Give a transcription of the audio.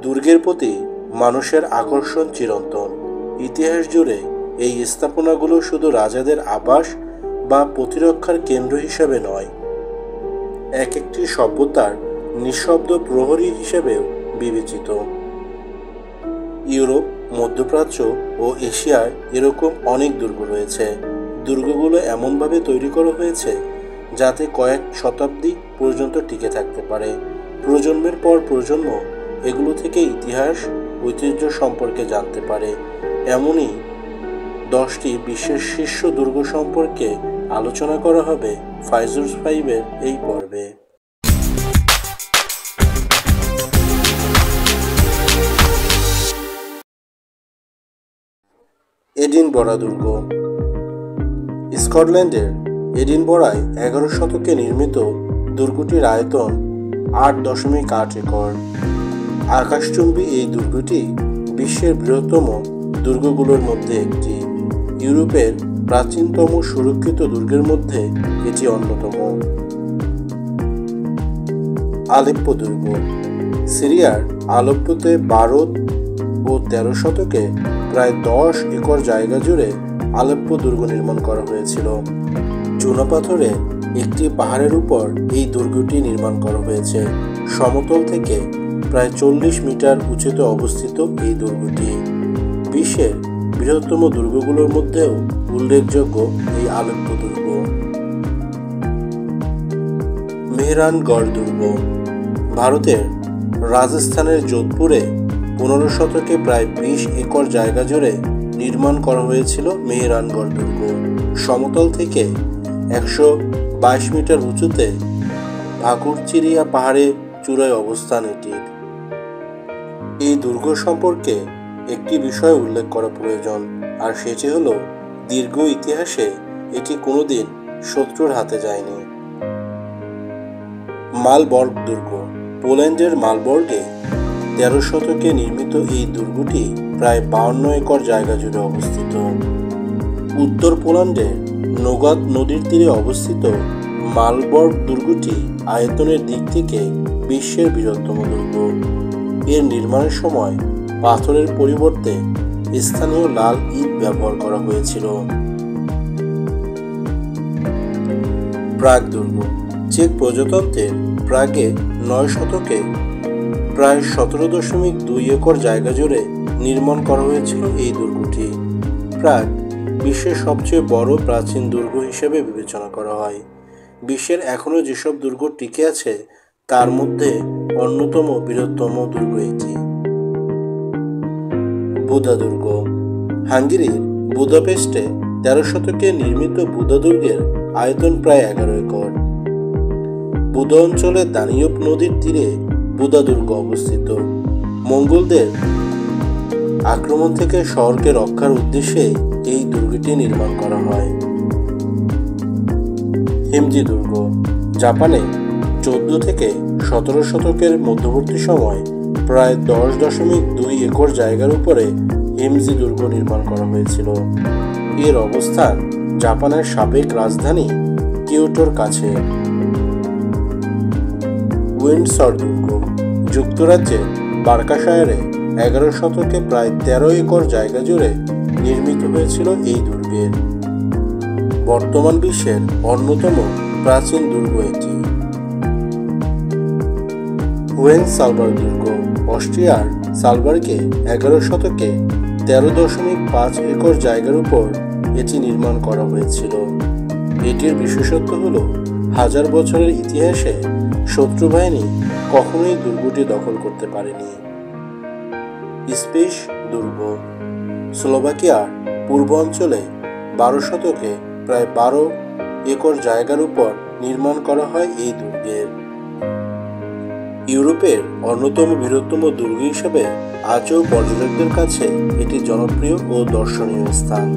দুর্গের প্রতি মানুষের আকর্ষণ চিরন্তন। ইতিহাস জুড়ে এই স্থাপনাগুলো শুধু রাজাদের আবাস বা প্রতিরক্ষার কেন্দ্র হিসেবে নয়, এক একটি সভ্যতার নিঃশব্দ প্রহরী হিসেবেও বিবেচিত। ইউরোপ, মধ্যপ্রাচ্য ও এশিয়ায় এরকম অনেক দুর্গ রয়েছে। দুর্গগুলো এমনভাবে তৈরি করা হয়েছে যাতে কয়েক শতাব্দী পর্যন্ত টিকে থাকতে পারে। প্রজন্মের পর প্রজন্ম এগুলো থেকে ইতিহাস, ঐতিহ্য সম্পর্কে জানতে পারে। এমনই 10টি বিশ্বের শীর্ষ দুর্গ সম্পর্কে আলোচনা করা হবে ফাইজুস 5-এর এই পর্বে। এডিনবরা দুর্গ। স্কটল্যান্ডের এডিনবরায় 11 শতকে নির্মিত দুর্গটির আয়তন 8.8 একর। আকাশচুম্বী এই দুর্গটি বিশ্বের বৃহত্তম দুর্গগুলোর মধ্যে একটি। ইউরোপের প্রাচীনতম সুরক্ষিত দুর্গের মধ্যে এটি অন্যতম। আলেপ্পো দুর্গ। সিরিয়ার আলেপ্পোতে 12 ও 13 শতকে প্রায় 10 একর জায়গা জুড়ে আলেপ্পো দুর্গ নির্মাণ করা হয়েছিল। চুনাপাথরের একটি পাহাড়ের উপর এই দুর্গটি নির্মাণ করা হয়েছে। সমতল থেকে প্রায় 40 মিটার উঁচুতে অবস্থিত এই দুর্গটি বিশ্বের বৃহত্তম দুর্গগুলোর মধ্যেও উল্লেখযোগ্য এই আলেপ্পো দুর্গ। মেহরানগড় দুর্গ। ভারতের রাজস্থানের যোধপুরে 15 শতকে প্রায় 20 একর জায়গা জুড়ে নির্মাণ করা হয়েছিল মেহরানগড় দুর্গ। সমতল থেকে 122 মিটার উঁচুতে ভাকুরচিরিয়া পাহাড়ে চূড়ায় অবস্থান এটির। এই দুর্গ সম্পর্কে একটি বিষয় উল্লেখ করা প্রয়োজন, আর সেটি হলো দীর্ঘ ইতিহাসে এটি কোনোদিন শত্রুর হাতে যায়নি। মালবর্গ দুর্গ। পোল্যান্ডের মালবর্গে 13 শতকে নির্মিত এই দুর্গটি প্রায় 52 একর জায়গা জুড়ে অবস্থিত। উত্তর পোল্যান্ডের নোগাদ নদীর তীরে অবস্থিত মালবর্গ দুর্গটি আয়তনের দিক থেকে বিশ্বের বৃহত্তম দুর্গ। এর নির্মাণের সময় পাথরের পরিবর্তে স্থানীয় লাল ইট ব্যবহার করা হয়েছিল। প্রাগ দুর্গ। চেক প্রজাতন্ত্রের প্রাগে 9 শতকে প্রায় 17.2 একর জায়গা জুড়ে নির্মাণ করা হয়েছিল এই দুর্গটি। প্রাগ বিশ্বের সবচেয়ে বড় প্রাচীন দুর্গ হিসেবে বিবেচনা করা হয়। বিশ্বের এখনও যেসব দুর্গ টিকে আছে তার মধ্যে অন্যতম বৃহত্তম দুর্গ এটি। বুদা দুর্গ। হাঙ্গেরির বুদাপেস্টে 13 শতকে নির্মিত বুদা দুর্গের আয়তন প্রায় 11 একর। বুদা অঞ্চলের দানিউব নদীর তীরে বুদা দুর্গ অবস্থিত। মঙ্গোলদের আক্রমণ থেকে শহরকে রক্ষার উদ্দেশ্যে এই দুর্গটি নির্মাণ করা হয়। হিমজি দুর্গ। জাপানে 14 থেকে 17 শতকের মধ্যবর্তী সময় প্রায় 10.2 একর জায়গার উপরে হিমজি দুর্গ নির্মাণ করা হয়েছিল। এর অবস্থান জাপানের সাবেক রাজধানী কিয়োটোর কাছে। উইন্ডসর দুর্গ। যুক্তরাজ্যের বার্কাশায়ারে 11 শতকে প্রায় 13 একর জায়গা জুড়ে নির্মিত হয়েছিল এই দুর্গের। বর্তমান বিশ্বের অন্যতম প্রাচীন দুর্গ এটি। হোহেনসালবার্গ দুর্গ। অস্ট্রিয়ার সালবার্গে 11 শতকে 13.5 একর জায়গার উপর এটি নির্মাণ করা হয়েছিল। এটির বিশেষত্ব হল হাজার বছরের ইতিহাসে শত্রু বাহিনী কখনোই দুর্গটি দখল করতে পারেনি। স্পেস দুর্গ। স্লোভাকিয়ার পূর্ব অঞ্চলে 12 শতকে প্রায় 12 একর জায়গার উপর নির্মাণ করা হয় এই দুর্গের। ইউরোপের অন্যতম বৃহত্তম দুর্গ হিসেবে আজও পর্যটকদের কাছে এটি জনপ্রিয় ও দর্শনীয় স্থান।